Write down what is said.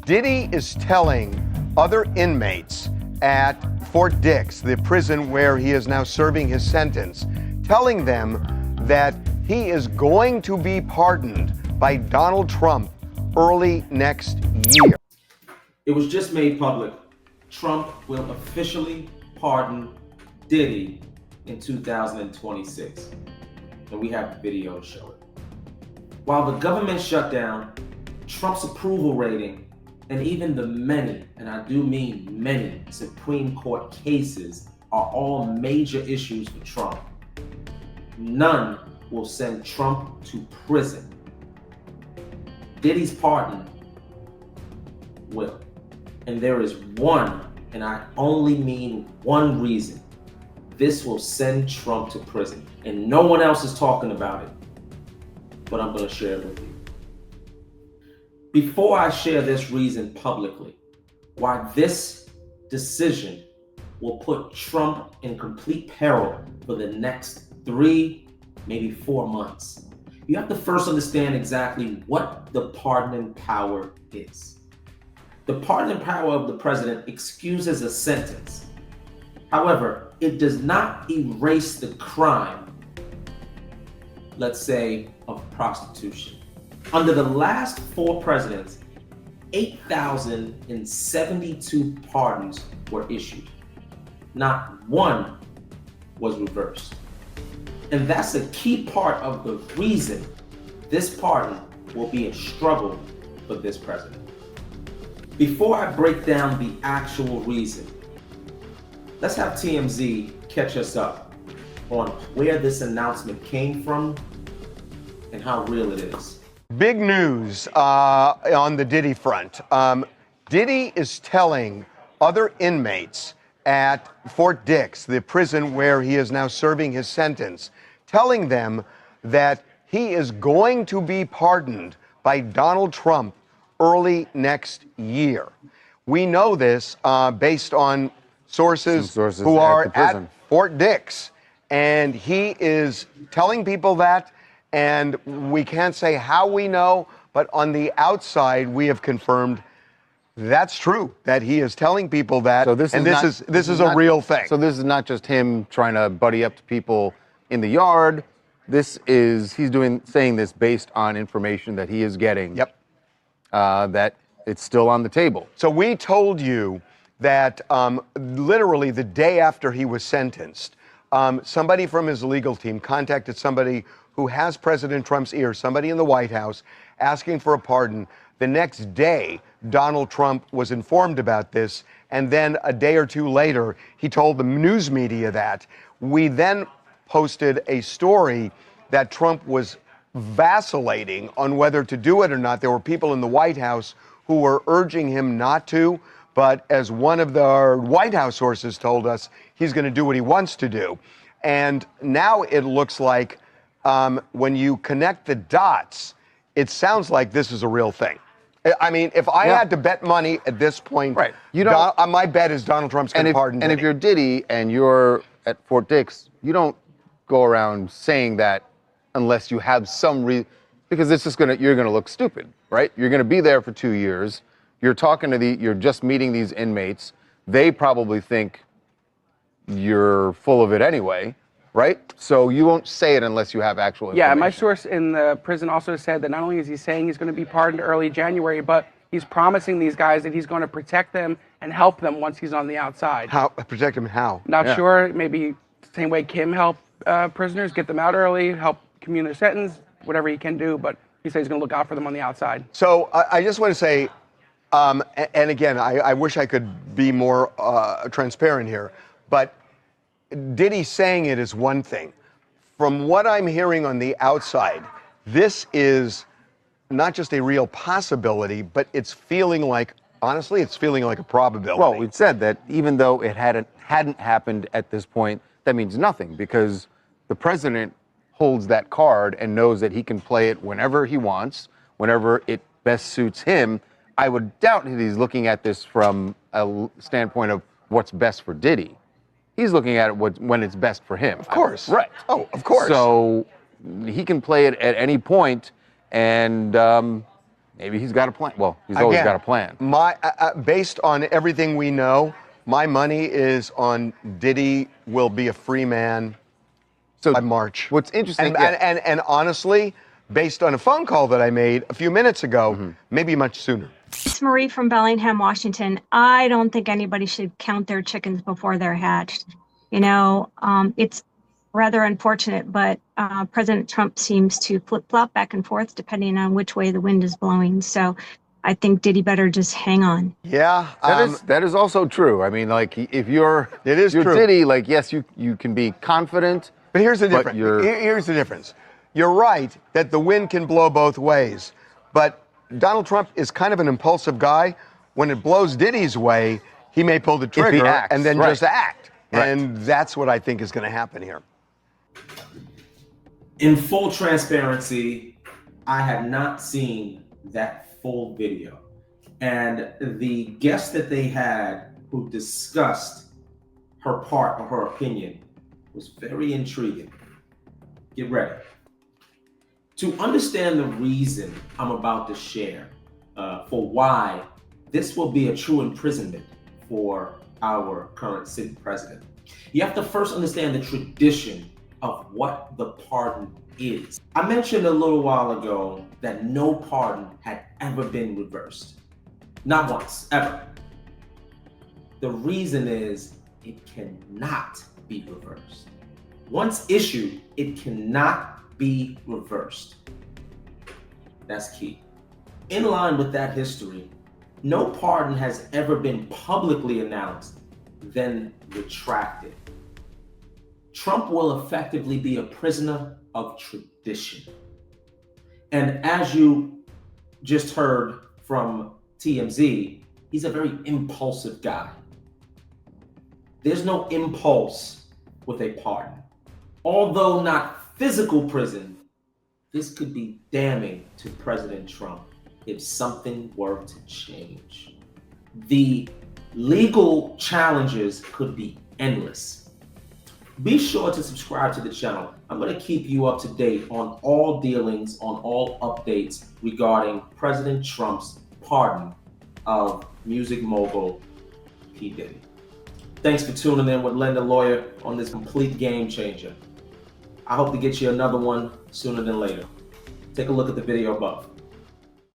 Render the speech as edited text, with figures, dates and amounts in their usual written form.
Diddy is telling other inmates at Fort Dix, the prison where he is now serving his sentence, telling them that he is going to be pardoned by Donald Trump early next year. It was just made public. Trump will officially pardon Diddy in 2026. And we have the video to show it. While the government shutdown, Trump's approval rating, and even the many, and I do mean many, Supreme Court cases are all major issues for Trump, none will send Trump to prison. Diddy's pardon will. And there is one, and I only mean one reason, this will send Trump to prison. And no one else is talking about it, but I'm going to share it with you. Before I share this reason publicly, why this decision will put Trump in complete peril for the next 3, maybe 4 months, you have to first understand exactly what the pardoning power is. The pardoning power of the president excuses a sentence. However, it does not erase the crime, let's say, of prostitution. Under the last 4 presidents, 8,072 pardons were issued. Not one was reversed. And that's a key part of the reason this pardon will be a struggle for this president. Before I break down the actual reason, let's have TMZ catch us up on where this announcement came from and how real it is. Big news on the Diddy front. Diddy is telling other inmates at Fort Dix, the prison where he is now serving his sentence, telling them that he is going to be pardoned by Donald Trump early next year. We know this based on sources who are at Fort Dix, and he is telling people that. And we can't say how we know, but on the outside, we have confirmed that's true, that he is telling people that. So this is a real thing. So this is not just him trying to buddy up to people in the yard. He's saying this based on information that he is getting. Yep. That it's still on the table. So we told you that literally the day after he was sentenced, somebody from his legal team contacted somebody who has President Trump's ear, somebody in the White House, asking for a pardon. The next day, Donald Trump was informed about this, and then a day or two later, he told the news media that. We then posted a story that Trump was vacillating on whether to do it or not. There were people in the White House who were urging him not to, but as one of the White House sources told us, he's going to do what he wants to do. And now it looks like when you connect the dots, it sounds like this is a real thing. I mean, if I had to bet money at this point, right? My bet is Donald Trump's going to pardon Diddy. And if you're Diddy and you're at Fort Dix, you don't go around saying that unless you have some reason, because you're going to look stupid, right? You're going to be there for 2 years. You're you're just meeting these inmates. They probably think you're full of it anyway. Right? So you won't say it unless you have actual information. Yeah, my source in the prison also said that not only is he saying he's going to be pardoned early January, but he's promising these guys that he's going to protect them and help them once he's on the outside. How? Protect them how? Not sure. Maybe the same way Kim helped prisoners, get them out early, help commute their sentence, whatever he can do. But he said he's going to look out for them on the outside. So I just want to say, and again, I wish I could be more transparent here, but Diddy saying it is one thing. From what I'm hearing on the outside, this is not just a real possibility, but it's feeling like, honestly, it's feeling like a probability. Well, we've said that even though it hadn't happened at this point, that means nothing because the president holds that card and knows that he can play it whenever he wants, whenever it best suits him. I would doubt that he's looking at this from a standpoint of what's best for Diddy. He's looking at it when it's best for him. Of course. Right. Oh, of course. So he can play it at any point, and Maybe he's got a plan. Well, he's always Again, got a plan. Based on everything we know, my money is on Diddy will be a free man So by March. What's interesting, And honestly, based on a phone call that I made a few minutes ago, maybe much sooner. It's Marie from Bellingham, Washington. I don't think anybody should count their chickens before they're hatched. You know, it's rather unfortunate, but President Trump seems to flip-flop back and forth depending on which way the wind is blowing. So I think Diddy better just hang on. Yeah, that is also true. I mean, like, if you're true. Diddy, like, yes, you can be confident. But here's the But difference. you're- Here's the difference. You're right that the wind can blow both ways, but Donald Trump is kind of an impulsive guy. When it blows Diddy's way, he may pull the trigger acts, and then right. just act. Right. And that's what I think is going to happen here. In full transparency, I had not seen that full video. And the guest that they had who discussed her part or her opinion was very intriguing. Get ready. To understand the reason I'm about to share for why this will be a true imprisonment for our current sitting president, you have to first understand the tradition of what the pardon is. I mentioned a little while ago that no pardon had ever been reversed. Not once, ever. The reason is it cannot be reversed. Once issued, it cannot be reversed. That's key. In line with that history, no pardon has ever been publicly announced, then retracted. Trump will effectively be a prisoner of tradition. And as you just heard from TMZ, he's a very impulsive guy. There's no impulse with a pardon. Although not physical prison, this could be damning to President Trump if something were to change. The legal challenges could be endless. Be sure to subscribe to the channel. I'm going to keep you up to date on all dealings, on all updates regarding President Trump's pardon of music mogul P. Diddy. Thanks for tuning in with LenTheLawyer on this complete game changer. I hope to get you another one sooner than later. Take a look at the video above.